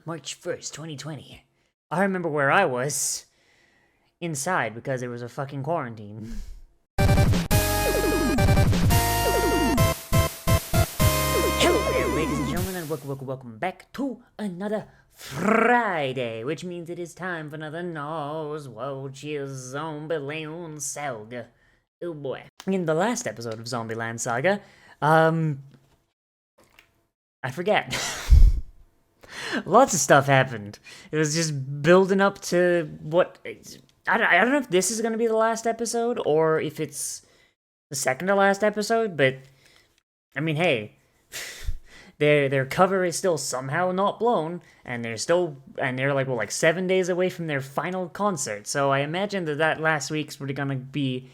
March 1st, 2020. I remember where I was. Inside, because there was a fucking quarantine. Hello there, ladies and gentlemen, and welcome back to another Friday, which means it is time for another Nozz Watches Zombieland Saga. Oh boy. In the last episode of Zombieland Saga, I forget. Lots of stuff happened. It was just building up to what... I don't know if this is going to be the last episode, or if it's the second to last episode, but... I mean, hey... Their cover is still somehow not blown, and they're like 7 days away from their final concert, so I imagine that last week's really going to be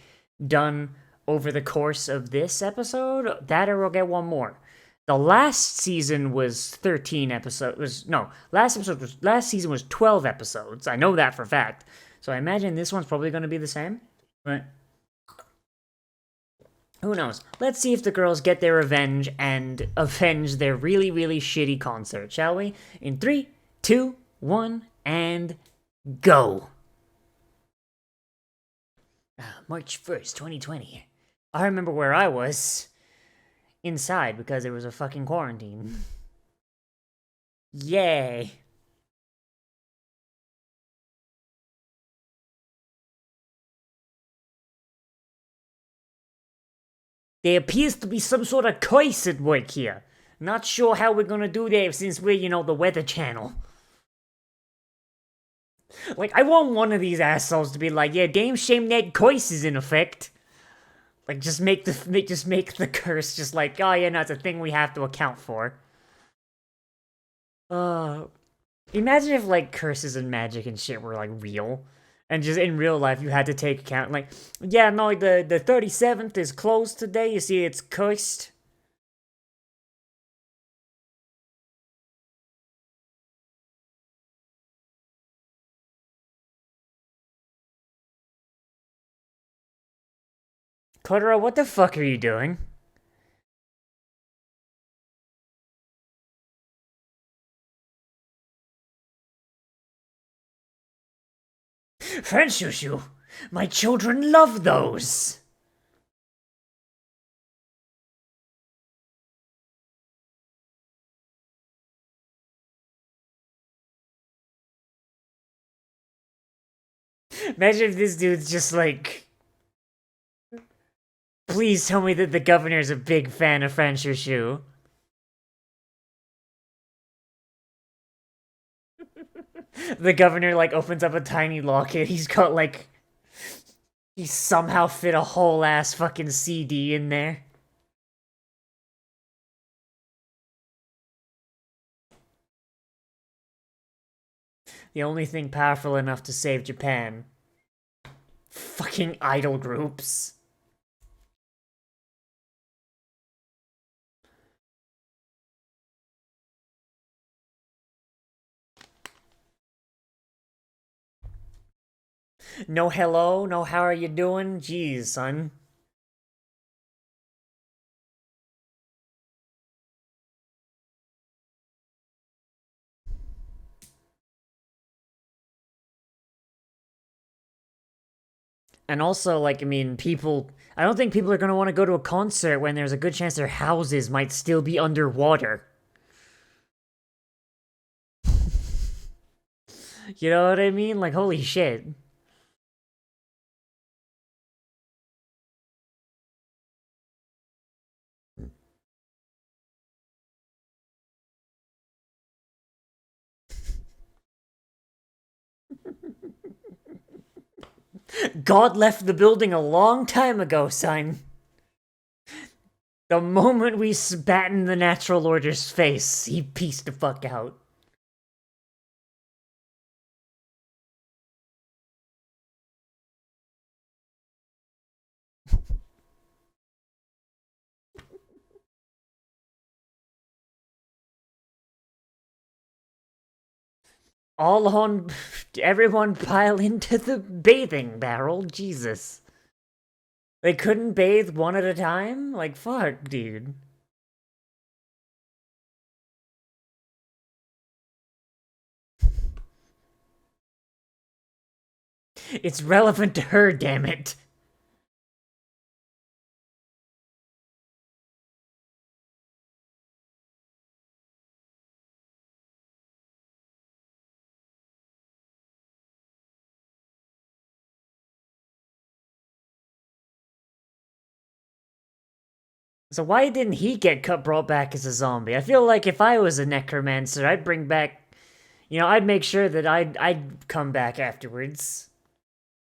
done over the course of this episode. That or we'll get one more. The last season was 13 episodes. Last season was 12 episodes. I know that for a fact. So I imagine this one's probably going to be the same. But who knows? Let's see if the girls get their revenge and avenge their really, really shitty concert, shall we? In 3, 2, 1, and go! March 1st, 2020. I remember where I was. Inside, because there was a fucking quarantine. Yay. There appears to be some sort of curse at work here. Not sure how we're gonna do that since we're, the Weather Channel. Like, I want one of these assholes to be like, yeah, damn shame that curse is in effect. Like, just make the curse just like, oh yeah, no, it's a thing we have to account for. Imagine if, like, curses and magic and shit were, like, real. And just in real life, you had to take account, like, yeah, no, like, the 37th is closed today, you see, it's cursed. Kotaro, what the fuck are you doing? French shushu! My children love those! Imagine if this dude's just like... Please tell me that the governor's a big fan of French shushu. The governor, like, opens up a tiny locket. He's got, like... He somehow fit a whole-ass fucking CD in there. The only thing powerful enough to save Japan. Fucking idol groups. No hello, no how are you doing? Jeez, son. And also, like, I mean, I don't think people are gonna want to go to a concert when there's a good chance their houses might still be underwater. You know what I mean? Like, holy shit. God left the building a long time ago, son. The moment we spat in the natural order's face, he pieced the fuck out. Everyone pile into the bathing barrel, Jesus. They couldn't bathe one at a time? Like, fuck, dude. It's relevant to her, damn it. So why didn't he get brought back as a zombie? I feel like if I was a necromancer, I'd bring back, I'd make sure that I'd come back afterwards.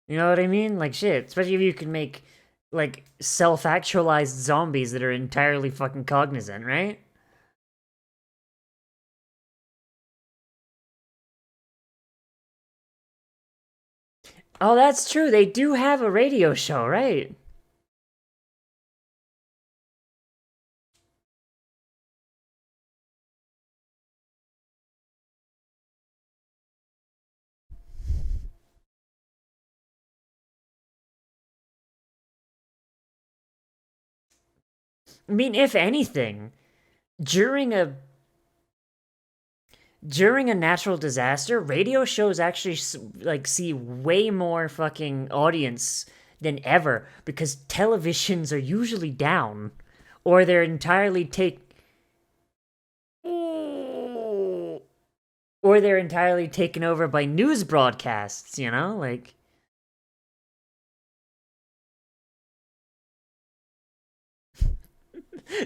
You know what I mean? Like shit, especially if you can make like self-actualized zombies that are entirely fucking cognizant, right? Oh, that's true. They do have a radio show, right? I mean, if anything, during a during a natural disaster, radio shows actually like see way more fucking audience than ever because televisions are usually down or they're entirely taken over by news broadcasts, like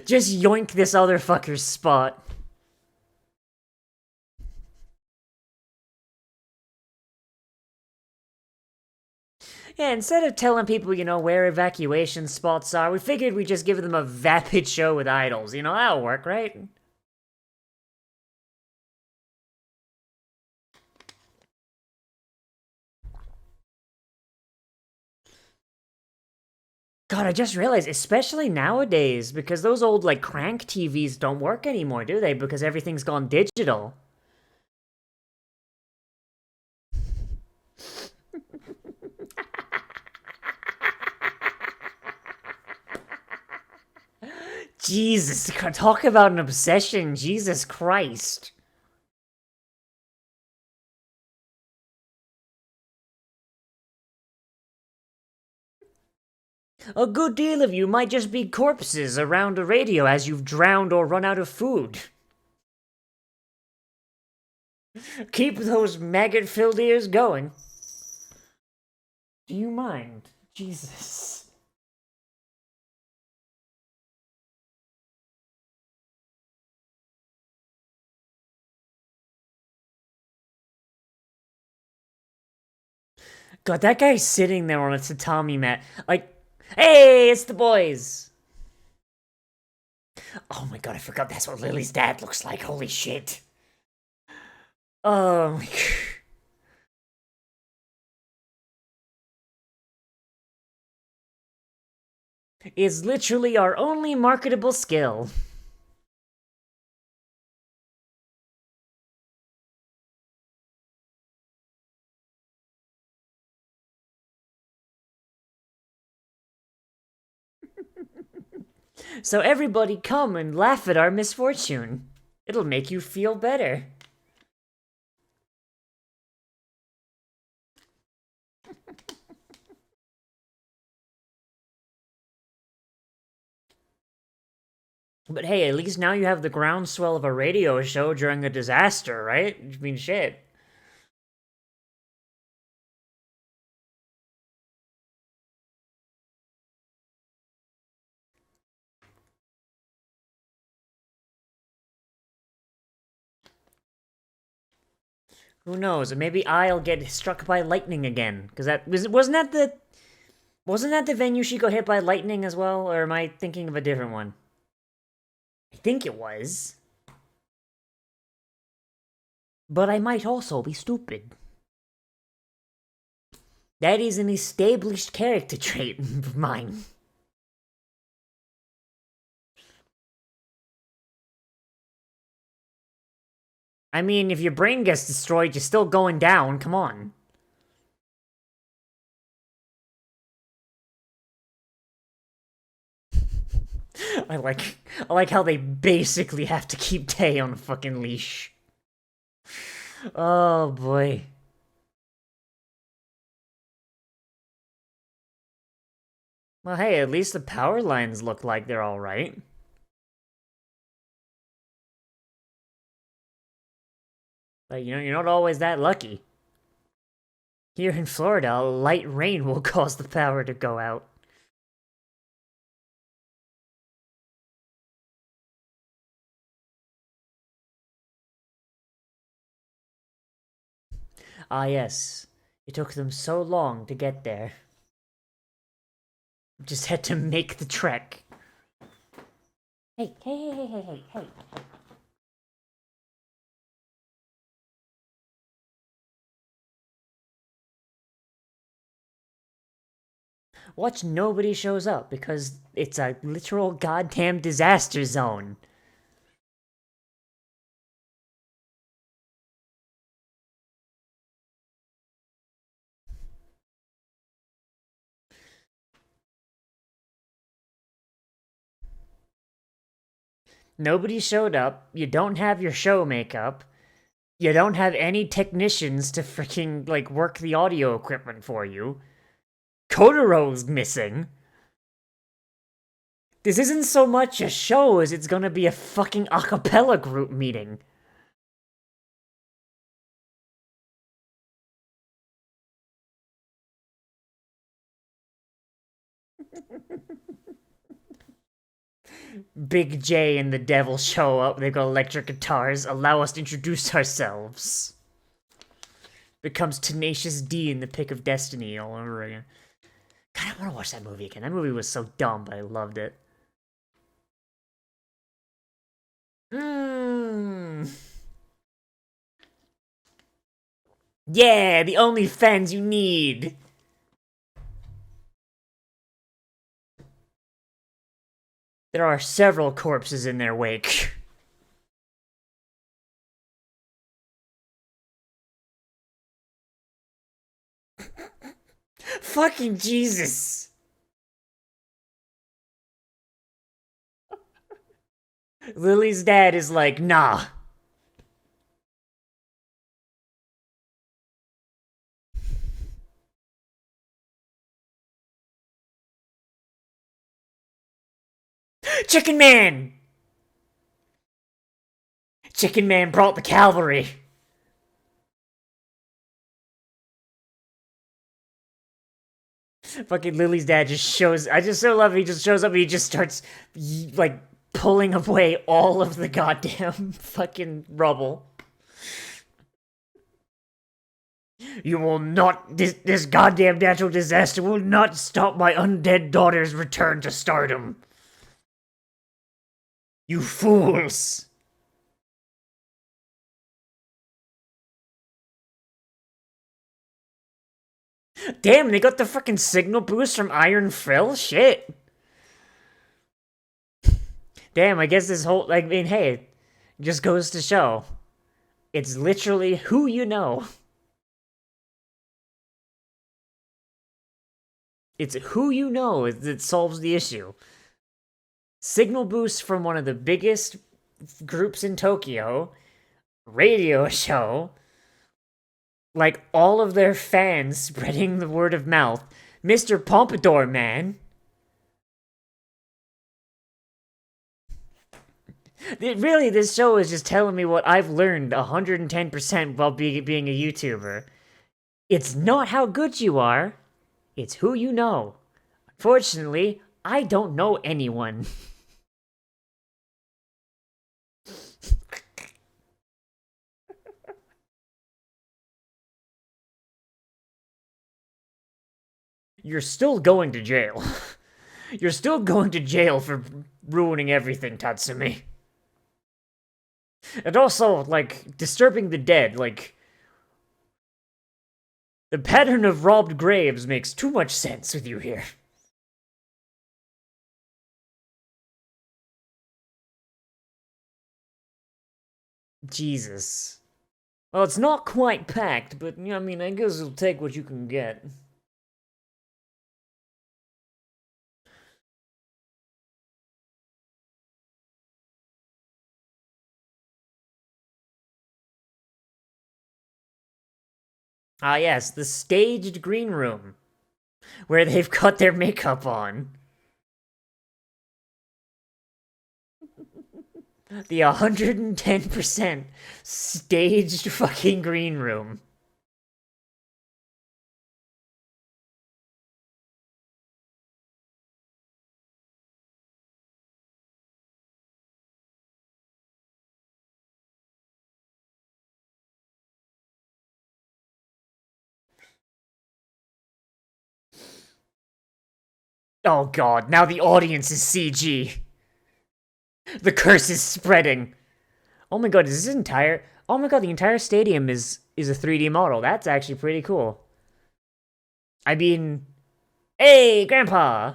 just yoink this other fucker's spot. Yeah, instead of telling people, where evacuation spots are, we figured we'd just give them a vapid show with idols. That'll work, right? God, I just realized, especially nowadays, because those old, like, crank TVs don't work anymore, do they? Because everything's gone digital. Jesus, talk about an obsession, Jesus Christ. A good deal of you might just be corpses around a radio as you've drowned or run out of food. Keep those maggot-filled ears going. Do you mind? Jesus. God, that guy's sitting there on a tatami mat. Like, hey, it's the boys. Oh my god, I forgot that's what Lily's dad looks like. Holy shit. Oh my god. Is literally our only marketable skill. So everybody come and laugh at our misfortune. It'll make you feel better. But hey, at least now you have the groundswell of a radio show during a disaster, right? I mean, shit. Who knows? Maybe I'll get struck by lightning again. Because wasn't that the venue she got hit by lightning as well? Or am I thinking of a different one? I think it was. But I might also be stupid. That is an established character trait of mine. I mean, if your brain gets destroyed, you're still going down. Come on. I like how they basically have to keep Tay on a fucking leash. Oh boy. Well, hey, at least the power lines look like they're alright. But you're not always that lucky. Here in Florida, light rain will cause the power to go out. Ah, yes. It took them so long to get there. Just had to make the trek. Hey. Watch nobody shows up because it's a literal goddamn disaster zone. Nobody showed up. You don't have your show makeup. You don't have any technicians to freaking, like, work the audio equipment for you. Kotaro's missing. This isn't so much a show as it's gonna be a fucking a cappella group meeting. Big J and the Devil show up. They've got electric guitars. Allow us to introduce ourselves. Becomes Tenacious D in the Pick of Destiny all over again. God, I want to watch that movie again. That movie was so dumb, but I loved it. Yeah, the only fans you need. There are several corpses in their wake. Fucking Jesus. Lily's dad is like, nah. Chicken Man! Chicken Man brought the cavalry. Fucking Lily's dad just shows. I just so love it. He just shows up and he just starts, like, pulling away all of the goddamn fucking rubble. You will not. This goddamn natural disaster will not stop my undead daughter's return to stardom. You fools! Damn, they got the fucking signal boost from Iron Frill? Shit. Damn, I guess this whole. I mean, hey, it just goes to show. It's literally who you know. It's who you know that solves the issue. Signal boost from one of the biggest groups in Tokyo, radio show, like all of their fans spreading the word of mouth. Mr. Pompadour Man. Really, this show is just telling me what I've learned 110% while being a YouTuber. It's not how good you are, it's who you know. Unfortunately, I don't know anyone. You're still going to jail. You're still going to jail for ruining everything, Tatsumi. And also, like, disturbing the dead, like... The pattern of robbed graves makes too much sense with you here. Jesus. Well, it's not quite packed, but, I mean, I guess you'll take what you can get. Ah, yes, the staged green room. where they've got their makeup on. The 110% staged fucking green room. Oh god, now the audience is CG. The curse is spreading. Oh my god, is this entire... Oh my god, the entire stadium is a 3D model. That's actually pretty cool. I mean... Hey, Grandpa!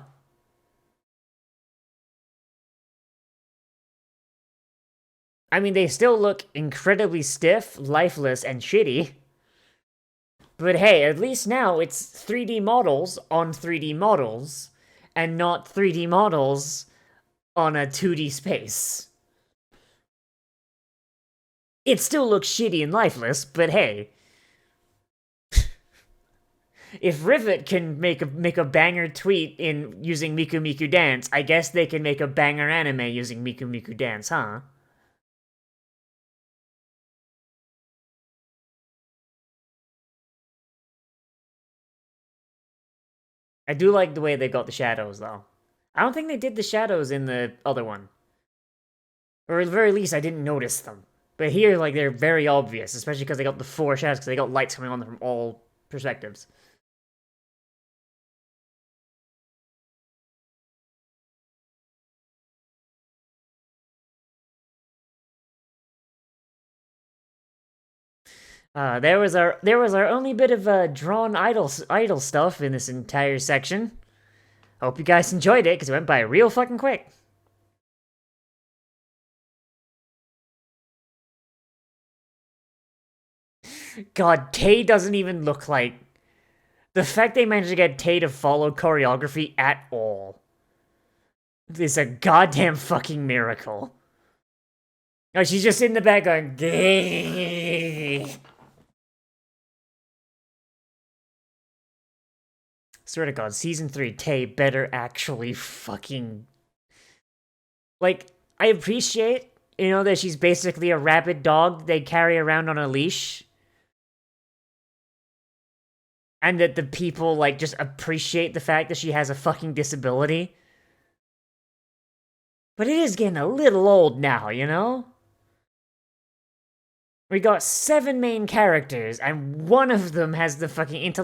I mean, they still look incredibly stiff, lifeless, and shitty. But hey, at least now it's 3D models on 3D models, and not 3D models on a 2D space. It still looks shitty and lifeless, but hey. If Rivet can make a banger tweet in using Miku Miku Dance, I guess they can make a banger anime using Miku Miku Dance, huh? I do like the way they got the shadows, though. I don't think they did the shadows in the other one. Or at the very least, I didn't notice them. But here, like, they're very obvious, especially because they got the 4 shadows, because they got lights coming on them from all perspectives. There was our only bit of drawn idle stuff in this entire section. Hope you guys enjoyed it, because it went by real fucking quick. God, Tay doesn't even look like... The fact they managed to get Tay to follow choreography at all is a goddamn fucking miracle. Oh, she's just in the back going... Gay. Swear to God, Season 3, Tay better actually fucking... Like, I appreciate, that she's basically a rabid dog they carry around on a leash. And that the people, like, just appreciate the fact that she has a fucking disability. But it is getting a little old now, We got 7 main characters, and one of them has the fucking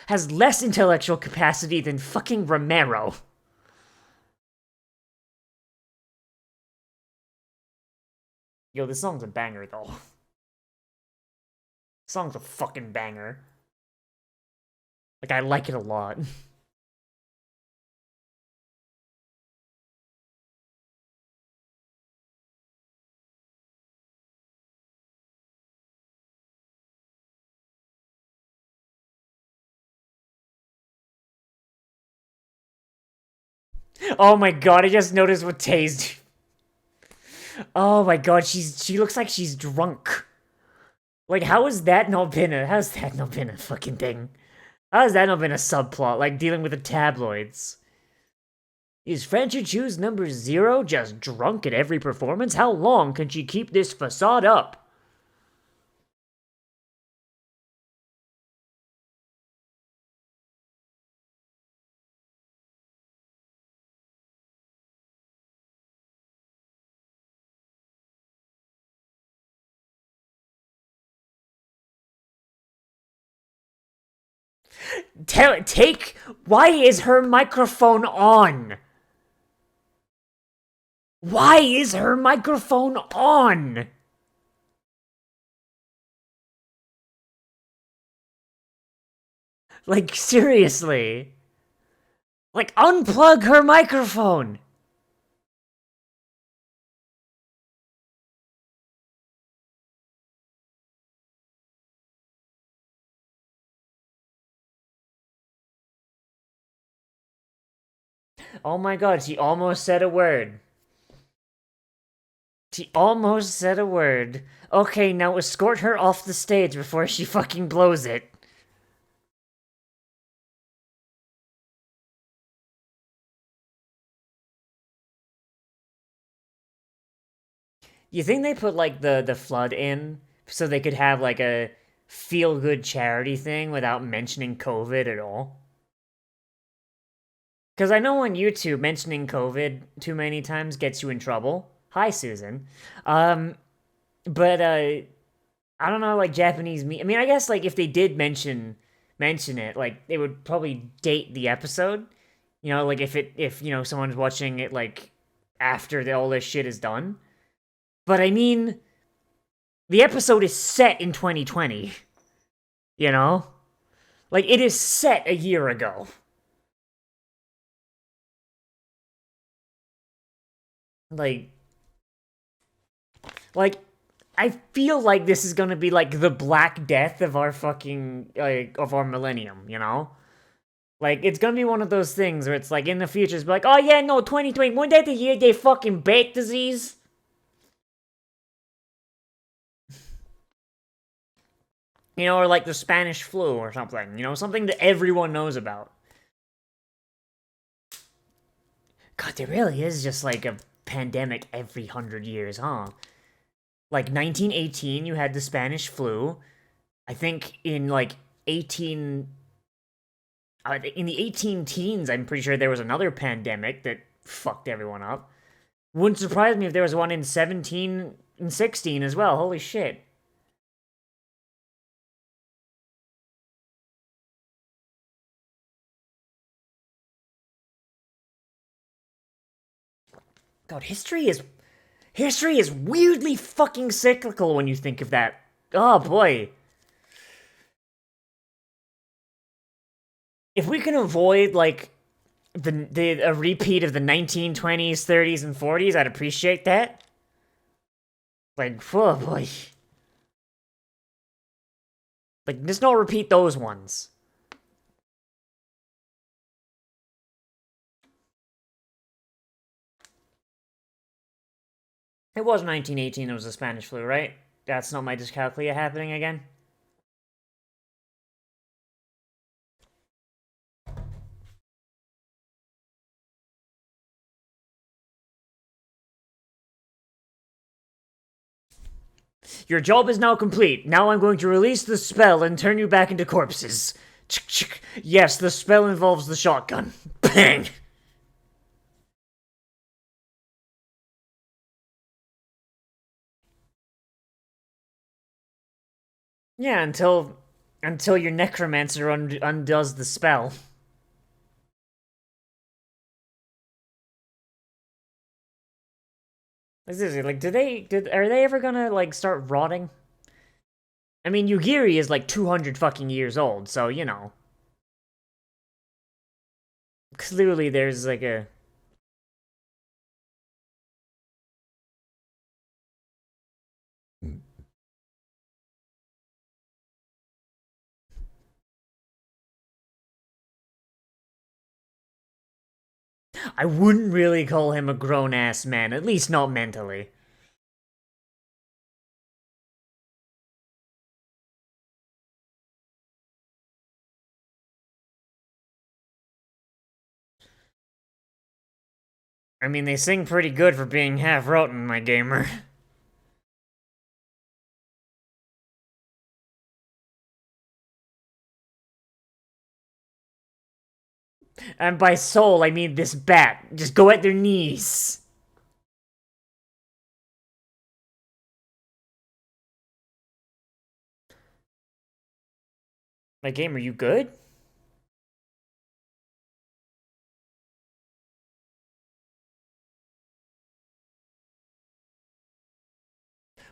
has less intellectual capacity than fucking Romero. Yo, this song's a banger, though. This song's a fucking banger. Like, I like it a lot. Oh my god, I just noticed what Tay's... Oh my god, she looks like she's drunk. Like, how's that not been a fucking thing? How has that not been a subplot, like dealing with the tabloids? Is Francie Chu's number 0 just drunk at every performance? How long can she keep this facade up? Why is her microphone on? Why is her microphone on? Like, seriously. Like, unplug her microphone. Oh my god, she almost said a word. She almost said a word. Okay, now escort her off the stage before she fucking blows it. You think they put like the flood in so they could have like a feel good charity thing without mentioning COVID at all? Because I know on YouTube mentioning COVID too many times gets you in trouble. Hi, Susan. Um, but I don't know, like Japanese me. I mean, I guess like if they did mention it, like they would probably date the episode. You know, like if someone's watching it like after all this shit is done. But I mean, the episode is set in 2020. You know, like it is set a year ago. Like, like I feel like this is gonna be like the Black Death of our fucking of our millennium. You know. Like, it's gonna be one of those things where it's like in the future, it's like, oh yeah, no, 2020, wasn't that the year they fucking baked disease? You know, or like the Spanish flu or something. You know, something that everyone knows about. God, there really is just like a pandemic every 100 years, huh? Like 1918, you had the Spanish flu. I think in like 18. In the 18 teens, I'm pretty sure there was another pandemic that fucked everyone up. Wouldn't surprise me if there was one in 17 and 16 as well. Holy shit. God, history is weirdly fucking cyclical when you think of that. Oh boy. If we can avoid like a repeat of the 1920s, 30s, and 40s, I'd appreciate that. Like, oh boy. Like, just not repeat those ones. It was 1918, it was the Spanish flu, right? That's not my dyscalculia happening again? Your job is now complete. Now I'm going to release the spell and turn you back into corpses. Yes, the spell involves the shotgun. Bang! Yeah, until your necromancer undoes the spell. Like, seriously, like, are they ever gonna like start rotting? I mean, Yugiri is like 200 fucking years old, so you know. Clearly, there's like a. I wouldn't really call him a grown ass man, at least not mentally. I mean, they sing pretty good for being half rotten, my gamer. And by soul, I mean this bat. Just go at their knees. My gamer, you good?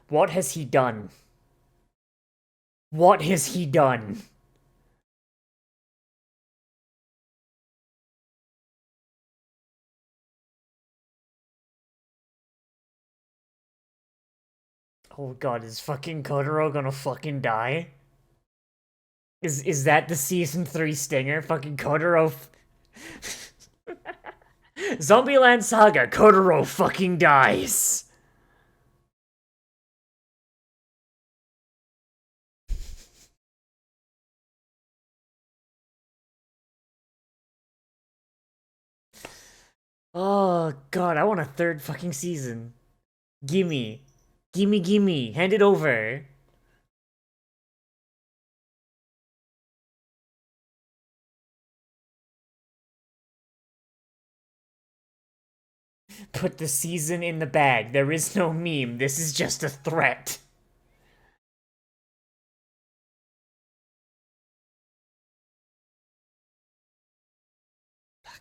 What has he done? What has he done? Oh god, is fucking Kotaro gonna fucking die? Is that the season 3 stinger? Fucking Kotaro. Zombieland Saga, Kotaro fucking dies. Oh god, I want a third fucking season. Gimme. Gimme, gimme. Hand it over. Put the season in the bag. There is no meme. This is just a threat.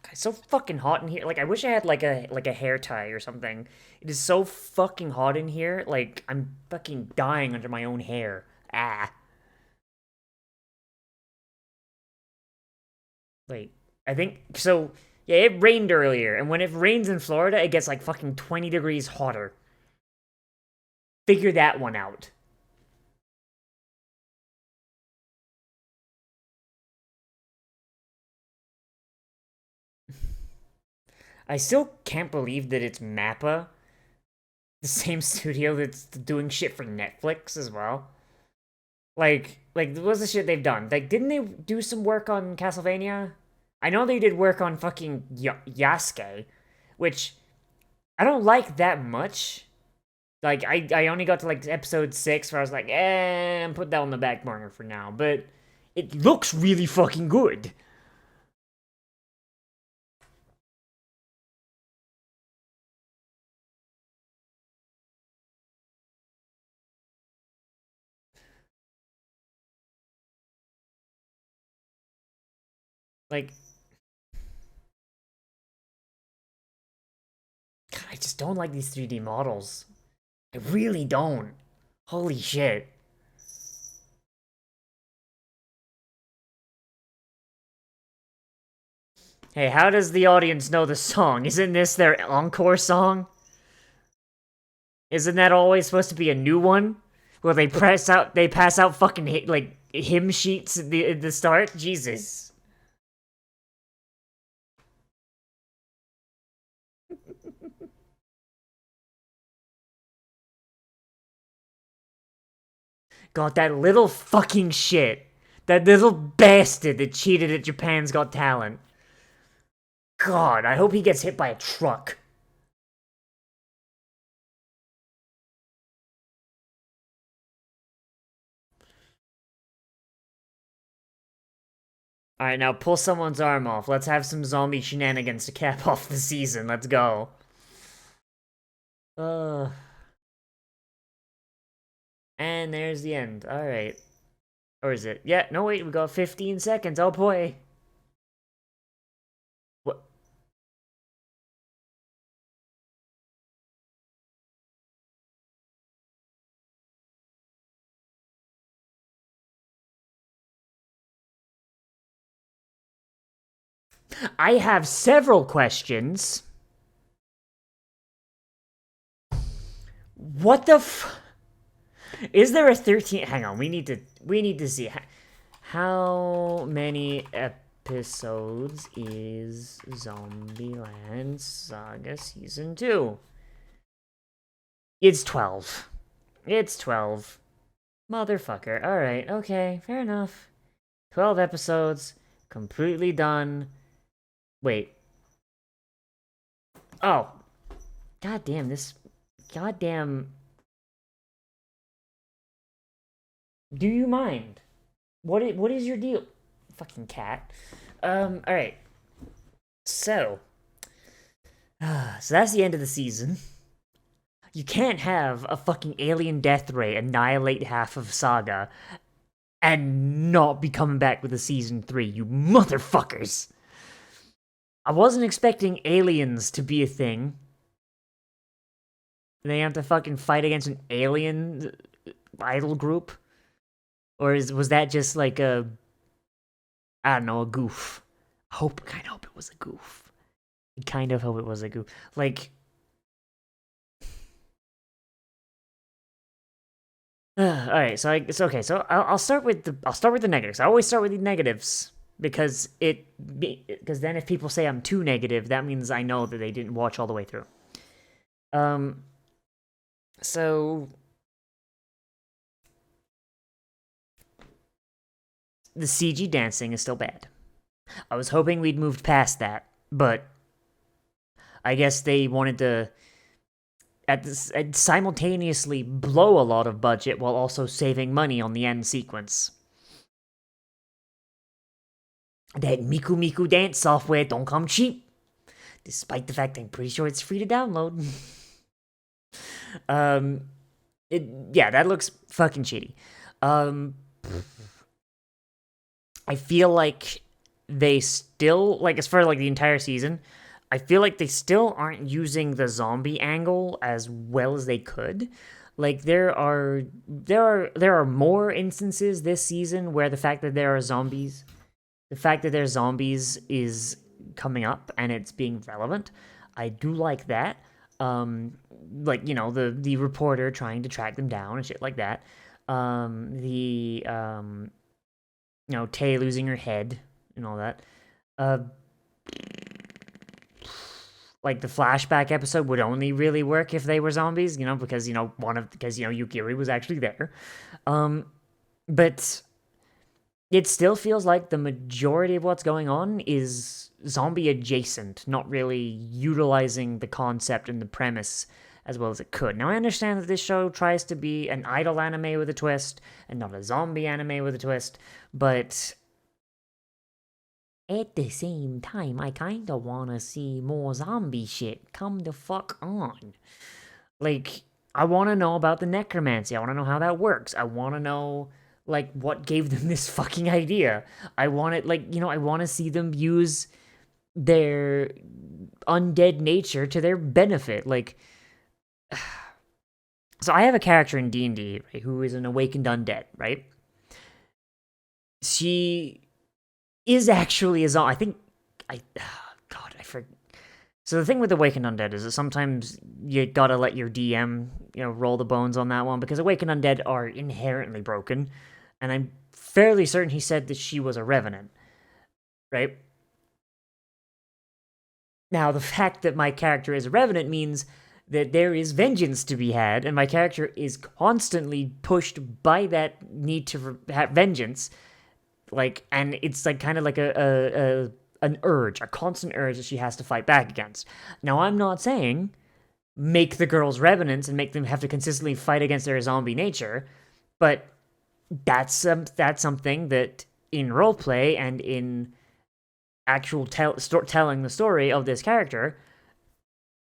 God, it's so fucking hot in here. Like, I wish I had like a hair tie or something. It is so fucking hot in here. Like, I'm fucking dying under my own hair. Ah. Wait, I think so. Yeah, it rained earlier, and when it rains in Florida, it gets like fucking 20 degrees hotter. Figure that one out. I still can't believe that it's Mappa, the same studio that's doing shit for Netflix as well. Like what's the shit they've done? Like, didn't they do some work on Castlevania? I know they did work on fucking Yasuke, which I don't like that much. Like, I only got to like episode 6 where I was like, put that on the back burner for now. But it looks really fucking good. Like, God, I just don't like these 3D models. I really don't. Holy shit. Hey, how does the audience know the song? Isn't this their encore song? Isn't that always supposed to be a new one? Where they pass out fucking like hymn sheets at the start? Jesus. God, that little fucking shit. That little bastard that cheated at Japan's Got Talent. God, I hope he gets hit by a truck. Alright, now pull someone's arm off. Let's have some zombie shenanigans to cap off the season. Let's go. And there's the end. Alright. Or is it? Yeah, no wait, we got 15 seconds. Oh boy. What? I have several questions. What the Is there a 13? Hang on, we need to see how many episodes is Zombieland Saga Season 2? It's 12. It's 12. Motherfucker. Alright, okay, fair enough. 12 episodes, completely done. Wait. Oh. Goddamn, this goddamn. Do you mind? What is your deal? Fucking cat. Alright. So that's the end of the season. You can't have a fucking alien death ray annihilate half of Saga and not be coming back with a season 3, you motherfuckers. I wasn't expecting aliens to be a thing. They have to fucking fight against an alien idol group? Or was that just like a, I don't know, a goof? Kind of hope it was a goof. I kind of hope it was a goof. Like, all right. So it's okay. So I'll start with the negatives. I always start with the negatives because then if people say I'm too negative, that means I know that they didn't watch all the way through. So the CG dancing is still bad. I was hoping we'd moved past that, but I guess they wanted to and simultaneously blow a lot of budget while also saving money on the end sequence. That Miku Miku dance software don't come cheap, despite the fact I'm pretty sure it's free to download. That looks fucking shitty. I feel like they still, like, as far as, like, the entire season, I feel like they still aren't using the zombie angle as well as they could. Like, there are more instances this season where the fact that there's zombies is coming up and it's being relevant. I do like that. Like, you know, the reporter trying to track them down and shit like that. You know, Tay losing her head and all that. Like, the flashback episode would only really work if they were zombies, you know, because, you know, Yukiri was actually there. But it still feels like the majority of what's going on is zombie adjacent, not really utilizing the concept and the premise as well as it could. Now, I understand that this show tries to be an idol anime with a twist and not a zombie anime with a twist, but at the same time, I kinda wanna see more zombie shit. Come the fuck on. Like, I wanna know about the necromancy. I wanna know how that works. I wanna know, like, what gave them this fucking idea. I want it, like, you know, I wanna see them use their undead nature to their benefit. Like, so I have a character in D&D, right, who is an awakened undead, right? She is actually a zombie. I forget. So the thing with Awakened Undead is that sometimes you gotta let your DM, you know, roll the bones on that one, because Awakened Undead are inherently broken, and I'm fairly certain he said that she was a revenant, right? Now, the fact that my character is a revenant means that there is vengeance to be had, and my character is constantly pushed by that need to have vengeance, like, and it's like kind of like an urge, a constant urge that she has to fight back against. Now, I'm not saying make the girls revenants and make them have to consistently fight against their zombie nature, but that's something that in roleplay and in actual telling the story of this character,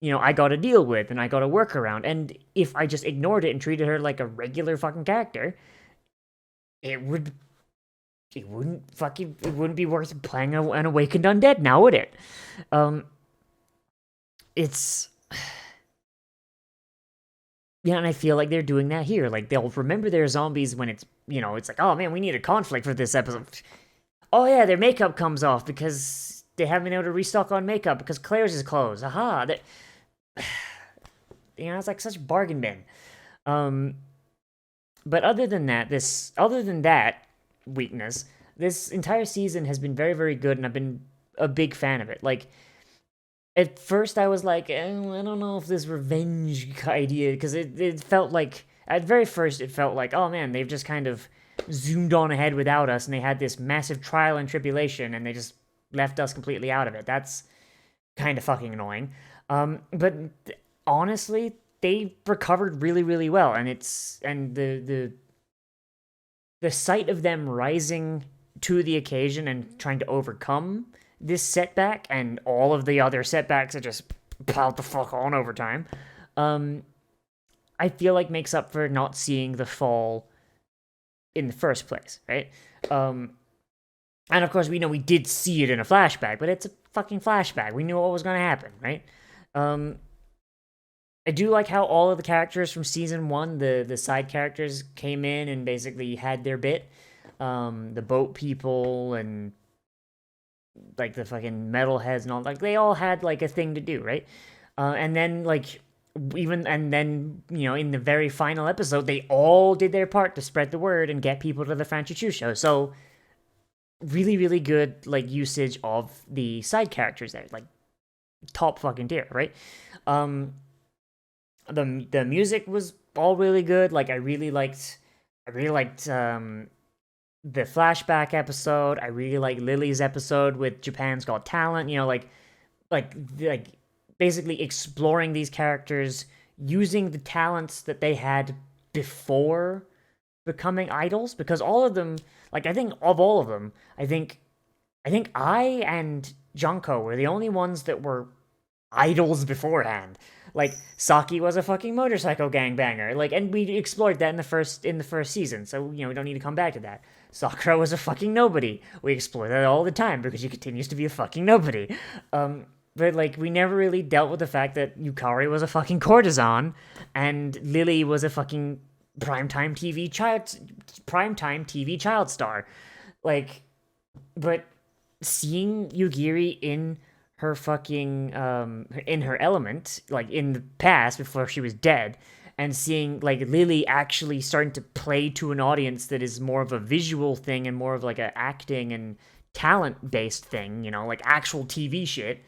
you know, I gotta deal with and I gotta work around. And if I just ignored it and treated her like a regular fucking character, it wouldn't be worth playing an Awakened Undead now, would it? It's, yeah, and I feel like they're doing that here. Like, they'll remember their zombies when it's, you know, it's like, oh man, we need a conflict for this episode. Oh yeah, their makeup comes off because they haven't been able to restock on makeup because Claire's is closed. Aha! You know, it's like such bargain bin. But other than that weakness, this entire season has been very, very good, and I've been a big fan of it. Like, at first I was like, I don't know if this revenge idea, because it felt like, at very first it felt like, oh man, they've just kind of zoomed on ahead without us, and they had this massive trial and tribulation, and they just left us completely out of it. That's kind of fucking annoying. But honestly, they recovered really, really well, and the sight of them rising to the occasion and trying to overcome this setback and all of the other setbacks that just piled the fuck on over time, I feel like makes up for not seeing the fall in the first place, right? And of course, we know we did see it in a flashback, but it's a fucking flashback. We knew what was going to happen, right? I do like how all of the characters from season 1, the side characters, came in and basically had their bit. The boat people and like the fucking metalheads and all, like, they all had like a thing to do, right? And then like you know, in the very final episode, they all did their part to spread the word and get people to the Franchichu show. So really, really good like usage of the side characters there, like top fucking tier, right? The music was all really good. Like, I really liked the flashback episode. I really like Lily's episode with Japan's Got Talent. You know, like basically exploring these characters using the talents that they had before becoming idols, because all of them, like, I think of all of them, I think I and Junko were the only ones that were idols beforehand. Like, Saki was a fucking motorcycle gangbanger. Like, and we explored that in the first season, so, you know, we don't need to come back to that. Sakura was a fucking nobody. We explore that all the time because she continues to be a fucking nobody. But, like, we never really dealt with the fact that Yukari was a fucking courtesan, and Lily was a fucking primetime TV child star. Like, but seeing Yugiri in her fucking, in her element, like, in the past, before she was dead, and seeing, like, Lily actually starting to play to an audience that is more of a visual thing and more of, like, a acting and talent-based thing, you know, like, actual TV shit,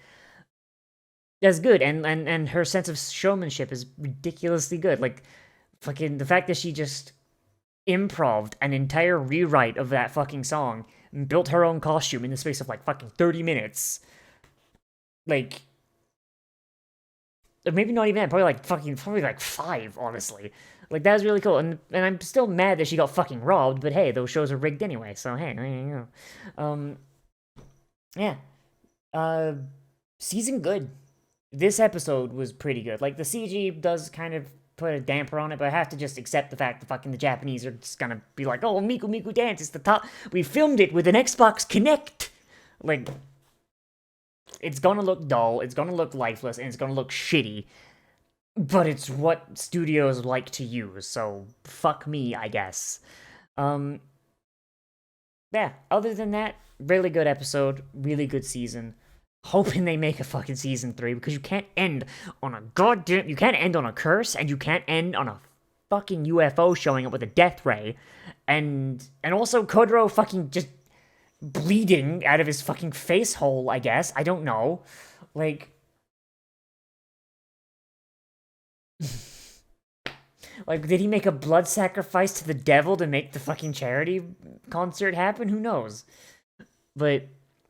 that's good. And her sense of showmanship is ridiculously good. Like, fucking, the fact that she just improv'd an entire rewrite of that fucking song and built her own costume in the space of, like, fucking 30 minutes. Like, maybe not even that, probably like 5, honestly. Like, that was really cool, and I'm still mad that she got fucking robbed, but hey, those shows are rigged anyway, so hey, you know. Yeah. Season good. This episode was pretty good. Like, the CG does kind of put a damper on it, but I have to just accept the fact that fucking the Japanese are just gonna be like, oh, Miku Miku Dance is the top. We filmed it with an Xbox Kinect. Like, it's gonna look dull, it's gonna look lifeless, and it's gonna look shitty. But it's what studios like to use, so fuck me, I guess. Yeah, other than that, really good episode, really good season. Hoping they make a fucking season 3, because you can't end on a you can't end on a curse, and you can't end on a fucking UFO showing up with a death ray, and also Kodoro fucking just bleeding out of his fucking face hole, I guess. I don't know. Like, like, did he make a blood sacrifice to the devil to make the fucking charity concert happen? Who knows? But,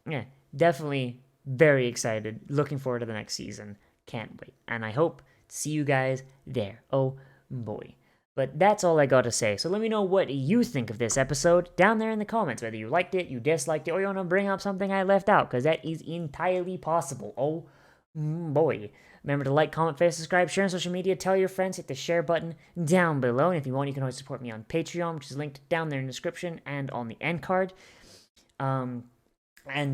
yeah, definitely very excited. Looking forward to the next season. Can't wait. And I hope to see you guys there. Oh, boy. But that's all I got to say. So let me know what you think of this episode down there in the comments. Whether you liked it, you disliked it, or you want to bring up something I left out, because that is entirely possible. Oh, boy. Remember to like, comment, favorite, subscribe, share on social media, tell your friends, hit the share button down below. And if you want, you can always support me on Patreon, which is linked down there in the description and on the end card. And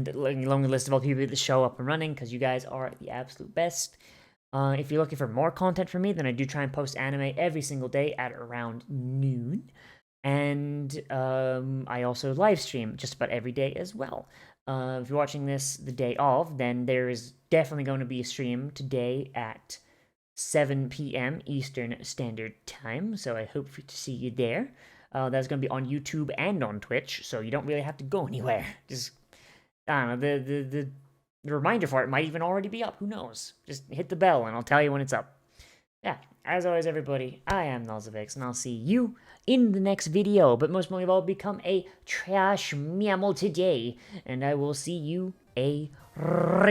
along the list of all people that show up and running, because you guys are the absolute best. If you're looking for more content from me, then I do try and post anime every single day at around noon. And I also live stream just about every day as well. If you're watching this the day of, then there is definitely going to be a stream today at 7 p.m. Eastern Standard Time, so I hope to see you there. That's going to be on YouTube and on Twitch, so you don't really have to go anywhere. Just, I don't know, the reminder for it might even already be up. Who knows? Just hit the bell and I'll tell you when it's up. Yeah, as always, everybody, I am Nozz, and I'll see you in the next video. But most importantly of all, become a trash mammal today, and I will see you around.